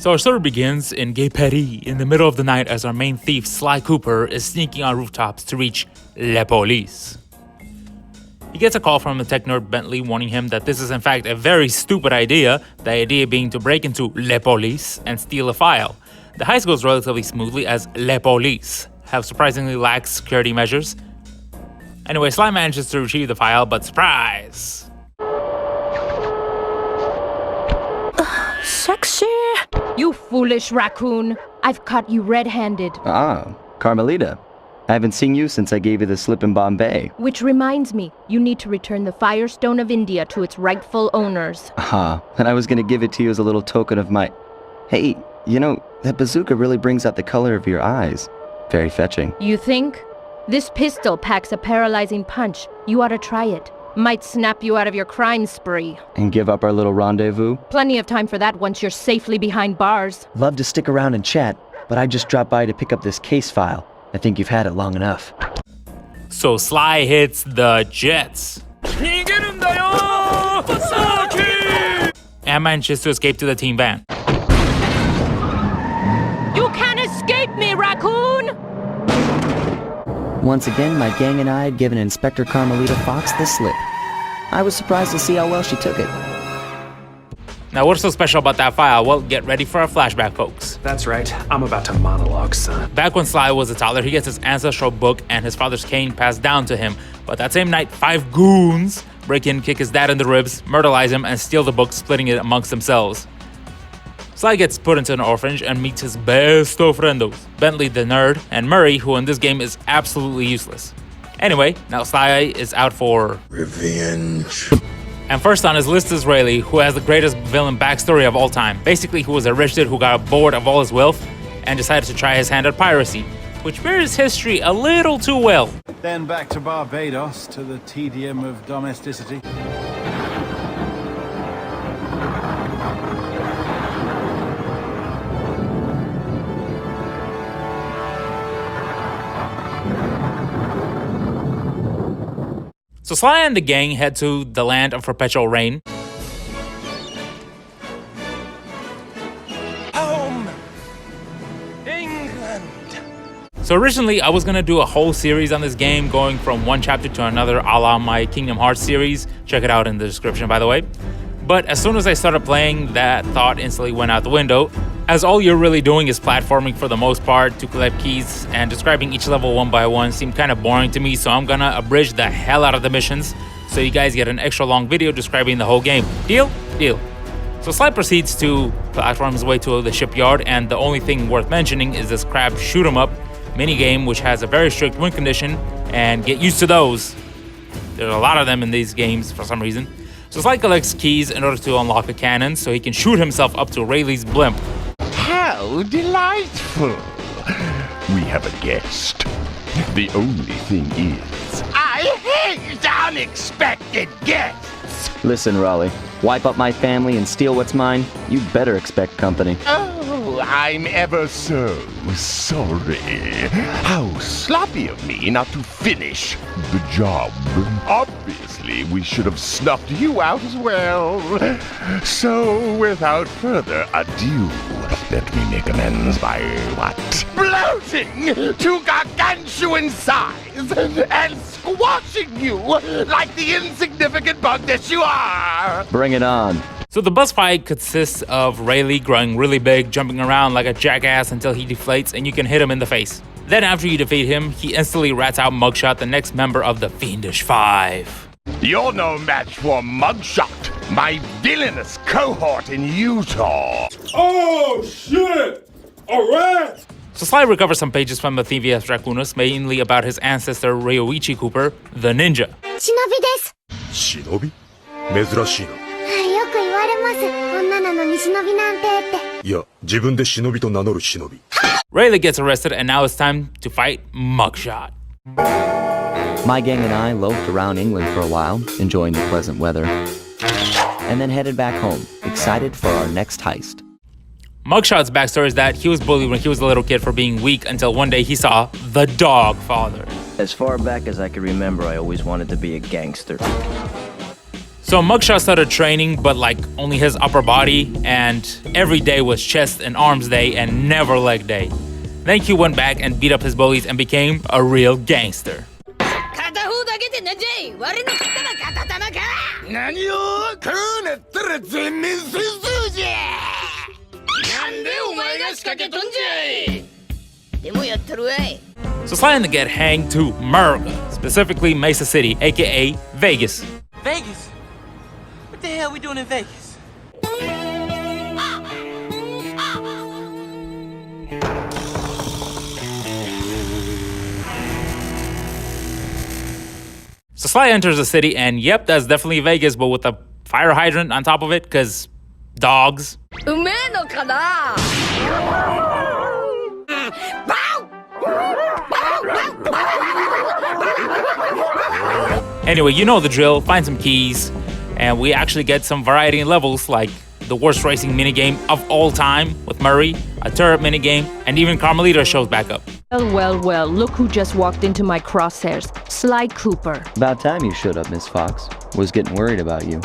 So our story begins in Gay Paris in the middle of the night as our main thief, Sly Cooper, is sneaking on rooftops to reach La Police. He gets a call from the tech nerd Bentley warning him that this is in fact a very stupid idea, the idea being to break into La Police and steal a file. The heist goes relatively smoothly as La Police have surprisingly lax security measures. Anyway, Sly manages to retrieve the file, but surprise! Sexy! You foolish raccoon! I've caught you red-handed. Ah, Carmelita. I haven't seen you since I gave you the slip in Bombay. Which reminds me, you need to return the Firestone of India to its rightful owners. And I was gonna give it to you as a little token of my... Hey, you know, that bazooka really brings out the color of your eyes. Very fetching. You think? This pistol packs a paralyzing punch. You ought to try it. Might snap you out of your crime spree. And give up our little rendezvous? Plenty of time for that once you're safely behind bars. Love to stick around and chat, but I just dropped by to pick up this case file. I think you've had it long enough. So Sly hits the jets. And manages to escape to the team van. You can't escape me, raccoon! Once again, my gang and I had given Inspector Carmelita Fox the slip. I was surprised to see how well she took it. Now, what's so special about that file? Well, get ready for a flashback, folks. That's right. I'm about to monologue, son. Back when Sly was a toddler, he gets his ancestral book and his father's cane passed down to him. But that same night, 5 goons break in, kick his dad in the ribs, murderize him, and steal the book, splitting it amongst themselves. Sly gets put into an orphanage and meets his besto friendos, Bentley the nerd, and Murray, who in this game is absolutely useless. Anyway, now Sly is out for revenge. And first on his list is Rayleigh, who has the greatest villain backstory of all time. Basically, who was a rich dude who got bored of all his wealth and decided to try his hand at piracy, which mirrors history a little too well. Then back to Barbados, to the tedium of domesticity. So Sly and the gang head to the land of perpetual rain. Home! England! So originally I was gonna do a whole series on this game, going from one chapter to another a la my Kingdom Hearts series. Check it out in the description, by the way. But as soon as I started playing, that thought instantly went out the window, as all you're really doing is platforming for the most part to collect keys, and describing each level one by one seemed kind of boring to me, so I'm gonna abridge the hell out of the missions so you guys get an extra long video describing the whole game. Deal? Deal. So Sly proceeds to platform his way to the shipyard, and the only thing worth mentioning is this crab shoot 'em up minigame, which has a very strict win condition, and get used to those. There's a lot of them in these games for some reason. So Sly collects keys in order to unlock a cannon so he can shoot himself up to Rayleigh's blimp. How delightful! We have a guest. The only thing is... I hate unexpected guests! Listen, Raleigh, wipe up my family and steal what's mine? You'd better expect company. Oh, I'm ever so Sorry. How sloppy of me not to finish the job. Obviously, we should have snuffed you out as well. So, without further ado, let me make amends by what? bloating to gargantuan size and squashing you like the insignificant bug that you are! Bring it on. So the bus fight consists of Rayleigh growing really big, jumping around like a jackass until he deflates and you can hit him in the face. Then after you defeat him, he instantly rats out Mugshot, the next member of the Fiendish Five. You're no match for Mugshot, my villainous cohort in Utah. Oh, shit! Alright! So Sly recovers some pages from the thevius raccoonus, mainly about his ancestor Ryoichi Cooper, the ninja. 忍びです。忍び？珍しいな。よく言われます。女なのに忍びなんてって。いや、自分で忍びと名乗る忍び。Rayleigh gets arrested and now it's time to fight Mugshot. My gang and I loafed around England for a while, enjoying the pleasant weather, and then headed back home, excited for our next heist. Mugshot's backstory is that he was bullied when he was a little kid for being weak until one day he saw the Dog Father. As far back as I can remember, I always wanted to be a gangster. So Mugshot started training, but like only his upper body, and every day was chest and arms day and never leg day. Then Q went back and beat up his bullies and became a real gangster. So Sly and the Get hang to America, specifically Mesa City, aka Vegas. Vegas? What the hell are we doing in Vegas? So Sly enters the city, and yep, that's definitely Vegas, but with a fire hydrant on top of it, because dogs. Anyway, you know the drill. Find some keys, and we actually get some variety in levels, like the worst racing minigame of all time with Murray, a turret minigame, and even Carmelita shows back up. Well, look who just walked into my crosshairs. Sly Cooper. About time you showed up, Miss Fox. Was getting worried about you.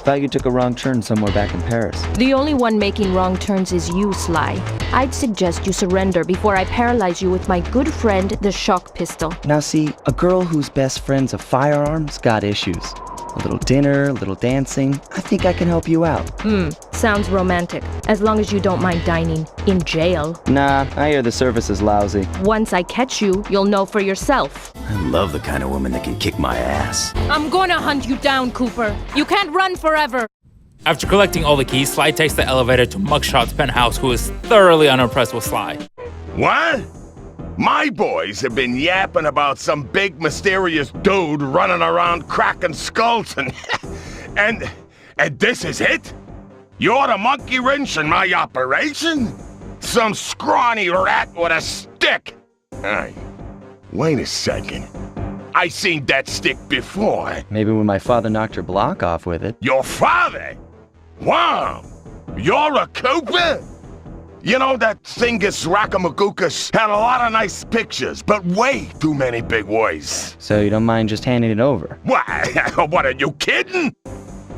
Thought you took a wrong turn somewhere back in Paris. The only one making wrong turns is you, Sly. I'd suggest you surrender before I paralyze you with my good friend, the shock pistol. Now see, a girl whose best friend's a firearm's got issues. A little dinner, a little dancing. I think I can help you out. Sounds romantic. As long as you don't mind dining in jail. Nah, I hear the service is lousy. Once I catch you, you'll know for yourself. I love the kind of woman that can kick my ass. I'm gonna hunt you down, Cooper. You can't run forever. After collecting all the keys, Sly takes the elevator to Mugshot's penthouse, who is thoroughly unimpressed with Sly. What? My boys have been yapping about some big mysterious dude running around cracking skulls and this is it? You're the monkey wrench in my operation? Some scrawny rat with a stick? Hey, wait a second. I seen that stick before. Maybe when my father knocked your block off with it. Your father? Wow! You're a Cooper? You know, that Thingus Rackamagookus had a lot of nice pictures, but way too many big words. So you don't mind just handing it over? What, are you kidding?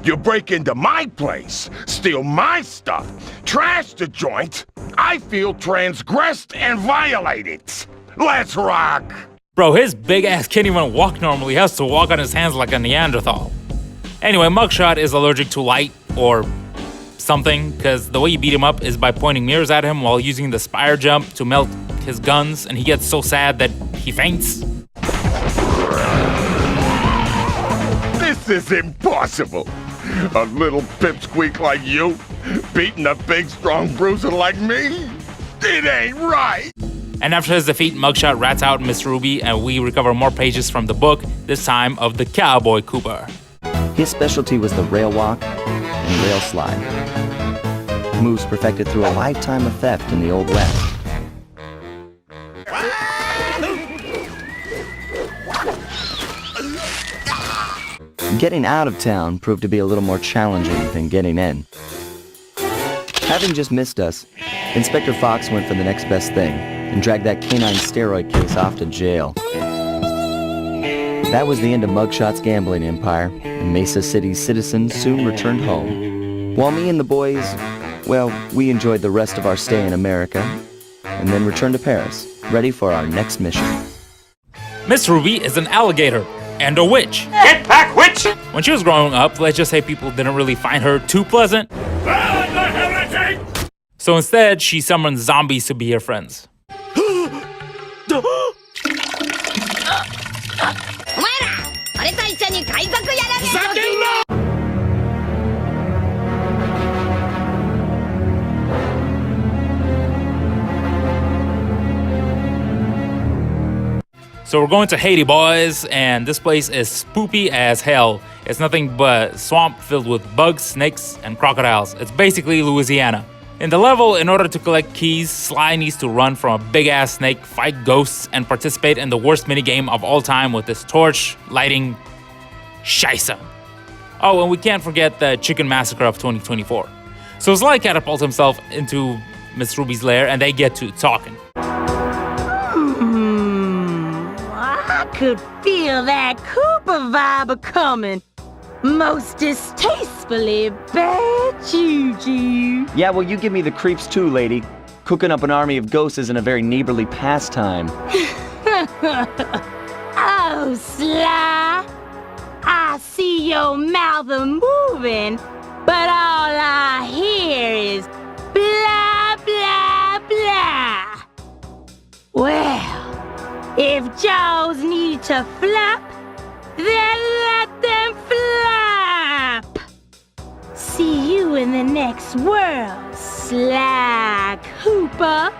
You break into my place, steal my stuff, trash the joint. I feel transgressed and violated. Let's rock! Bro, his big ass can't even walk normally. He has to walk on his hands like a Neanderthal. Anyway, Mugshot is allergic to light, or something, because the way you beat him up is by pointing mirrors at him while using the spire jump to melt his guns, and he gets so sad that he faints. This is impossible. A little pipsqueak like you, beating a big, strong bruiser like me? It ain't right. And after his defeat, Mugshot rats out Miss Ruby, and we recover more pages from the book, this time of the Cowboy Cooper. His specialty was the rail walk and rail slide. Moves perfected through a lifetime of theft in the Old West. Getting out of town proved to be a little more challenging than getting in. Having just missed us, Inspector Fox went for the next best thing and dragged that canine steroid case off to jail. That was the end of Mugshot's gambling empire, and Mesa City's citizens soon returned home. While me and the boys, well, we enjoyed the rest of our stay in America, and then returned to Paris, ready for our next mission. Miss Ruby is an alligator and a witch. Get back, witch! When she was growing up, let's just say people didn't really find her too pleasant. So instead, she summons zombies to be her friends. So we're going to Haiti, boys, and this place is spoopy as hell. It's nothing but swamp filled with bugs, snakes, and crocodiles. It's basically Louisiana. In the level, in order to collect keys, Sly needs to run from a big-ass snake, fight ghosts, and participate in the worst minigame of all time with this torch lighting scheisse. Oh, and we can't forget the Chicken Massacre of 2024. So Sly catapults himself into Miss Ruby's lair, and they get to talking. I could feel that Cooper vibe a-coming. Most distastefully bad juju. Yeah, well, you give me the creeps too, lady. Cooking up an army of ghosts isn't a very neighborly pastime. Oh, Sly. I see your mouth a-moving, but all I hear is blah, blah, blah. Well, if jaws need to flap, then let them flap. See you in the next world, Sly Cooper.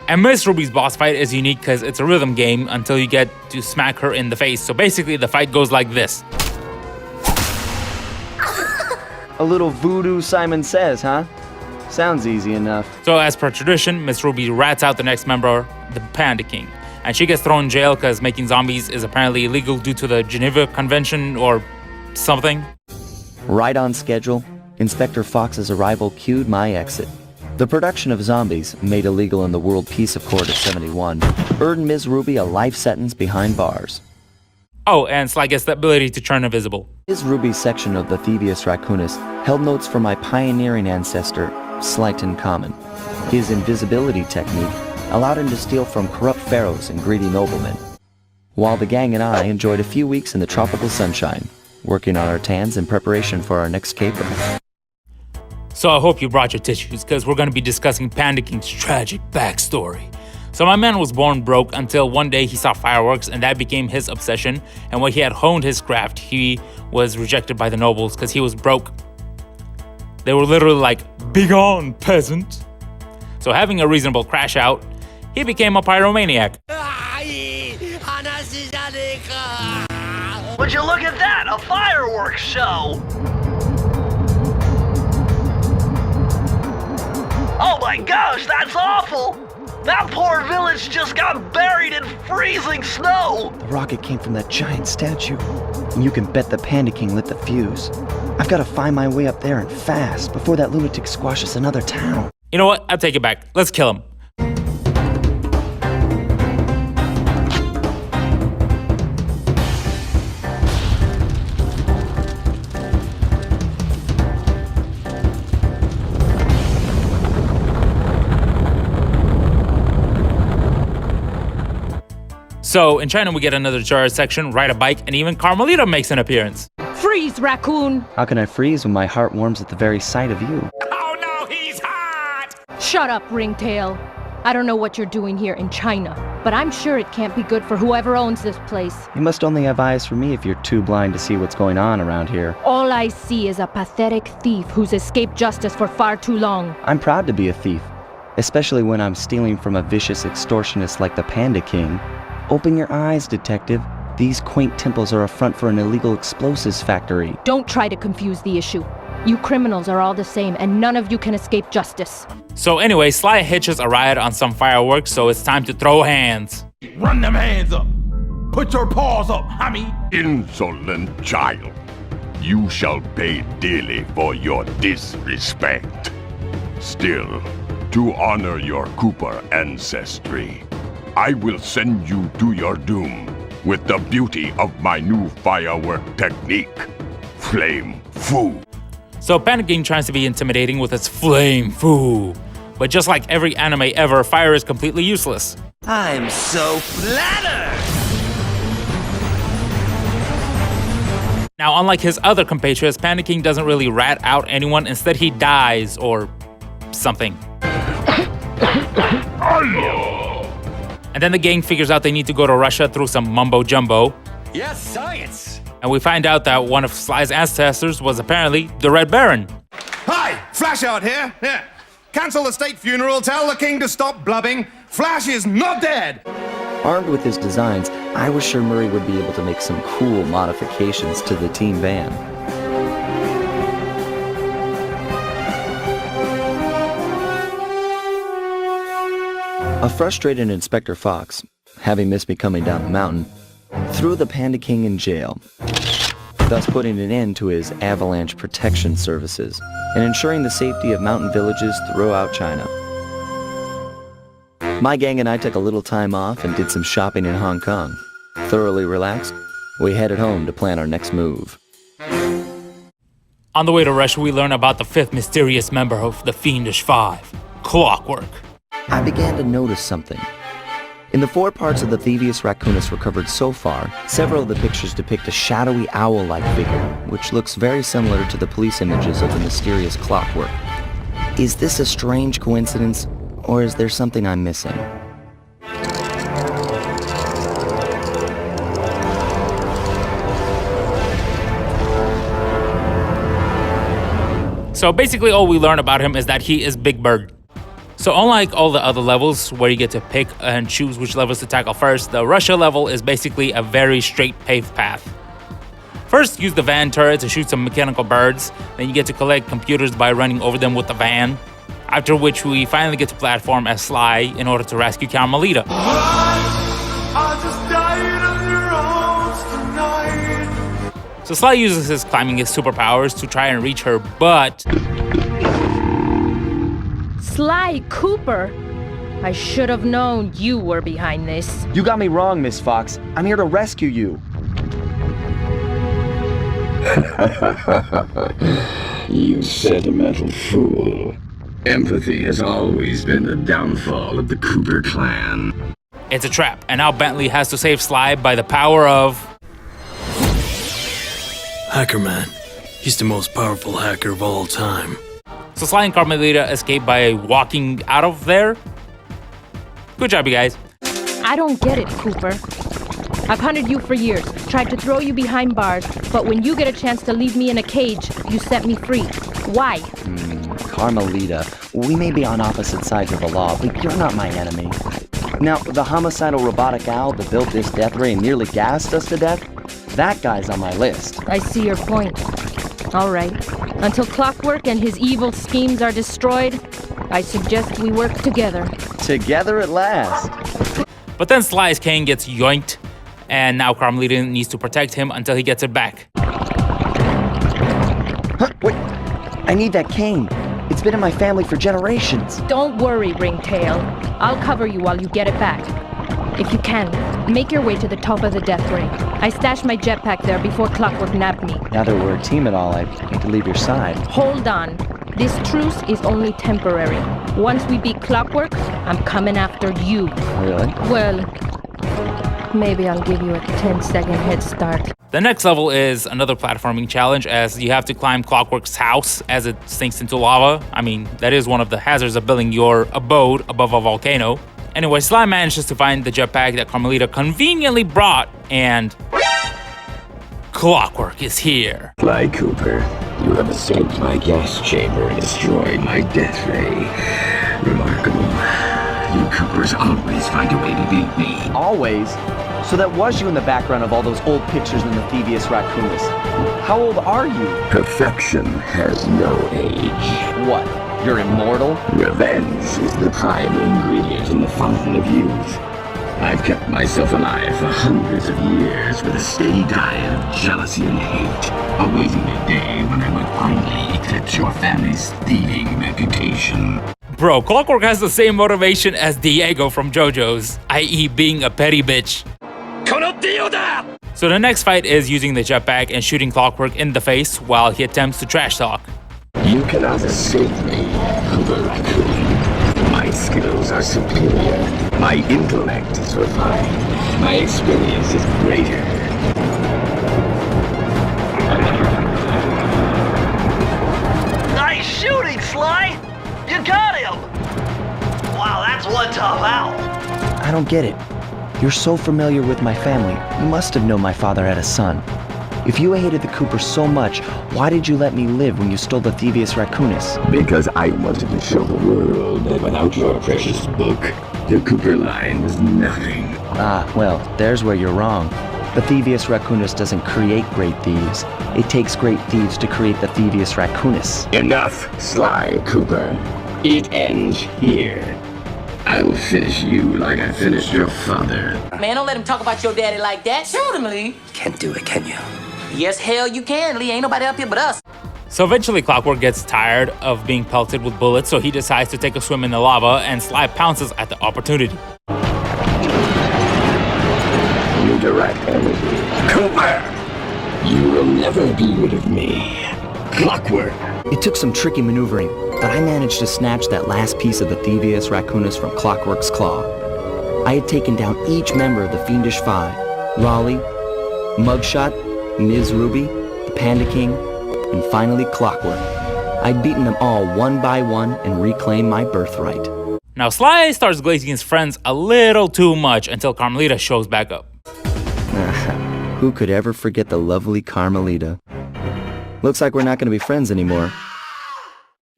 And Miss Ruby's boss fight is unique because it's a rhythm game until you get to smack her in the face. So basically the fight goes like this. A little voodoo Simon Says, huh? Sounds easy enough. So as per tradition, Miss Ruby rats out the next member, the Panda King. And she gets thrown in jail because making zombies is apparently illegal due to the Geneva Convention or something. Right on schedule, Inspector Fox's arrival cued my exit. The production of zombies, made illegal in the World Peace Accord of 71, earned Ms. Ruby a life sentence behind bars. Oh, and Sly gets the ability to turn invisible. Ms. Ruby's section of the thevius raccoonus held notes for my pioneering ancestor, Slyton Common. His invisibility technique allowed him to steal from corrupt pharaohs and greedy noblemen, while the gang and I enjoyed a few weeks in the tropical sunshine, working on our tans in preparation for our next caper. So I hope you brought your tissues, because we're going to be discussing Panda King's tragic backstory. So my man was born broke until one day he saw fireworks, and that became his obsession. And when he had honed his craft, he was rejected by the nobles because he was broke. They were literally like, "Begone, peasant." So having a reasonable crash out, he became a pyromaniac. Would you look at that, a fireworks show! Oh my gosh, that's awful! That poor village just got buried in freezing snow! The rocket came from that giant statue, and you can bet the Panda King lit the fuse. I've got to find my way up there and fast before that lunatic squashes another town. You know what? I'll take it back. Let's kill him. So, in China, we get another jar section, ride a bike, and even Carmelita makes an appearance. Freeze, raccoon! How can I freeze when my heart warms at the very sight of you? Oh no, he's hot! Shut up, Ringtail. I don't know what you're doing here in China, but I'm sure it can't be good for whoever owns this place. You must only have eyes for me if you're too blind to see what's going on around here. All I see is a pathetic thief who's escaped justice for far too long. I'm proud to be a thief, especially when I'm stealing from a vicious extortionist like the Panda King. Open your eyes, detective. These quaint temples are a front for an illegal explosives factory. Don't try to confuse the issue. You criminals are all the same, and none of you can escape justice. So anyway, Sly hitches a riot on some fireworks, so it's time to throw hands. Run them hands up! Put your paws up, homie! Insolent child. You shall pay dearly for your disrespect. Still, to honor your Cooper ancestry, I will send you to your doom with the beauty of my new firework technique, Flame Fu. So Panda King tries to be intimidating with its Flame Fu. But just like every anime ever, fire is completely useless. I'm so flattered! Now, unlike his other compatriots, Panda King doesn't really rat out anyone. Instead, he dies or something. And then the gang figures out they need to go to Russia through some mumbo-jumbo. Yes, science! And we find out that one of Sly's ancestors was apparently the Red Baron. Hi, Flash out here. Yeah. Cancel the state funeral, tell the king to stop blubbing. Flash is not dead! Armed with his designs, I was sure Murray would be able to make some cool modifications to the team van. A frustrated Inspector Fox, having missed me coming down the mountain, threw the Panda King in jail, thus putting an end to his avalanche protection services and ensuring the safety of mountain villages throughout China. My gang and I took a little time off and did some shopping in Hong Kong. Thoroughly relaxed, we headed home to plan our next move. On the way to Rush, we learn about the fifth mysterious member of the Fiendish Five, Clockwork. I began to notice something. In the 4 parts of the thevius raccoonus recovered so far, several of the pictures depict a shadowy owl-like figure, which looks very similar to the police images of the mysterious Clockwork. Is this a strange coincidence, or is there something I'm missing? So basically all we learn about him is that he is Big Bird. So unlike all the other levels where you get to pick and choose which levels to tackle first, the Russia level is basically a very straight paved path. First, use the van turret to shoot some mechanical birds, then you get to collect computers by running over them with the van, after which we finally get to platform as Sly in order to rescue Carmelita. So Sly uses his climbing superpowers to try and reach her, but... Sly Cooper! I should have known you were behind this. You got me wrong, Miss Fox. I'm here to rescue you. You sentimental fool. Empathy has always been the downfall of the Cooper clan. It's a trap, and now Bentley has to save Sly by the power of... Hacker Man. He's the most powerful hacker of all time. So Sly and Carmelita escape by walking out of there. Good job, you guys. I don't get it, Cooper. I've hunted you for years, tried to throw you behind bars, but when you get a chance to leave me in a cage, you set me free. Why? Carmelita, we may be on opposite sides of the law, but you're not my enemy. Now, the homicidal robotic owl that built this death ray and nearly gassed us to death, that guy's on my list. I see your point. All right. Until Clockwork and his evil schemes are destroyed, I suggest we work together. Together at last. But then Sly's cane gets yoinked, and now Carmelita needs to protect him until he gets it back. Huh, wait, I need that cane. It's been in my family for generations. Don't worry, Ringtail. I'll cover you while you get it back. If you can, make your way to the top of the death ray. I stashed my jetpack there before Clockwork nabbed me. Now that we're a team at all, I hate to leave your side. Hold on. This truce is only temporary. Once we beat Clockwork, I'm coming after you. Really? Well, maybe I'll give you a 10-second head start. The next level is another platforming challenge, as you have to climb Clockwork's house as it sinks into lava. I mean, that is one of the hazards of building your abode above a volcano. Anyway, Sly manages to find the jetpack that Carmelita conveniently brought, and... Clockwork is here. Sly Cooper, you have escaped my gas chamber and destroyed my death ray. Remarkable. You Coopers always find a way to beat me. Always? So that was you in the background of all those old pictures in the thevius raccoonus. How old are you? Perfection has no age. What? You're immortal? Revenge is the prime ingredient in the fountain of youth. I've kept myself alive for hundreds of years with a steady diet of jealousy and hate, awaiting the day when I would finally eclipse your family's thieving reputation. Bro, Clockwork has the same motivation as Diego from JoJo's, i.e. being a petty bitch. So the next fight is using the jetpack and shooting Clockwork in the face while he attempts to trash talk. You cannot escape me, Cooper Raccoon. My skills are superior. My intellect is refined. My experience is greater. Nice shooting, Sly! You got him! Wow, that's one tough owl. I don't get it. You're so familiar with my family. You must have known my father had a son. If you hated the Cooper so much, why did you let me live when you stole the thevius raccoonus? Because I wanted to show the world that without your precious book, the Cooper line was nothing. Ah, well, there's where you're wrong. The thevius raccoonus doesn't create great thieves. It takes great thieves to create the thevius raccoonus. Enough, Sly Cooper. It ends here. I will finish you like I finished your father. Man, don't let him talk about your daddy like that. Shoot him, Lee. Can't do it, can you? Yes, hell you can, Lee. Ain't nobody up here but us. So eventually Clockwork gets tired of being pelted with bullets, so he decides to take a swim in the lava, and Sly pounces at the opportunity. Redirect energy. Cooper! You will never be rid of me. clockwork. It took some tricky maneuvering, but I managed to snatch that last piece of the thevius raccoonus from Clockwork's claw. I had taken down each member of the Fiendish Five: Raleigh, Mugshot, Ms. Ruby, the Panda King, and finally Clockwork. I'd beaten them all one by one and reclaimed my birthright. Now Sly starts glazing his friends a little too much until Carmelita shows back up. Who could ever forget the lovely Carmelita? Looks like we're not going to be friends anymore.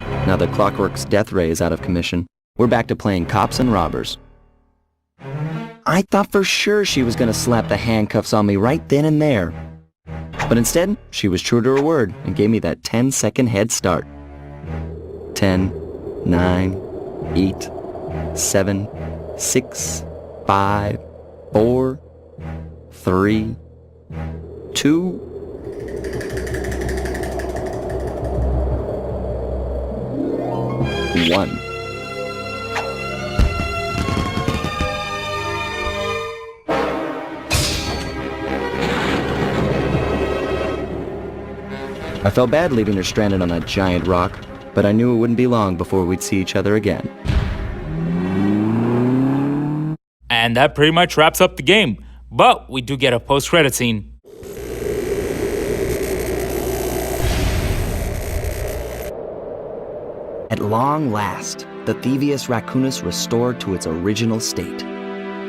Now that Clockwork's death ray is out of commission, we're back to playing cops and robbers. I thought for sure she was going to slap the handcuffs on me right then and there. But instead, she was true to her word and gave me that 10-second head start. 10, 9, 8, 7, 6, 5, 4, 3, 2, 1. I felt bad leaving her stranded on that giant rock, but I knew it wouldn't be long before we'd see each other again. And that pretty much wraps up the game. But we do get a post-credit scene. At long last, the thevius raccoonus restored to its original state.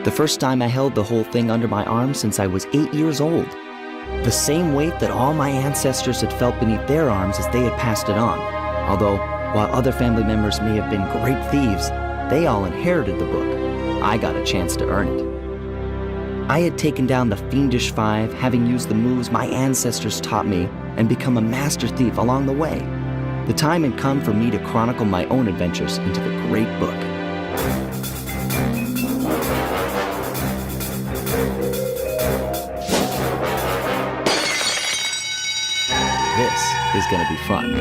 The first time I held the whole thing under my arm since I was 8 years old. The same weight that all my ancestors had felt beneath their arms as they had passed it on. Although, while other family members may have been great thieves, they all inherited the book. I got a chance to earn it. I had taken down the Fiendish Five, having used the moves my ancestors taught me, and become a master thief along the way. The time had come for me to chronicle my own adventures into the great book. This is gonna be fun.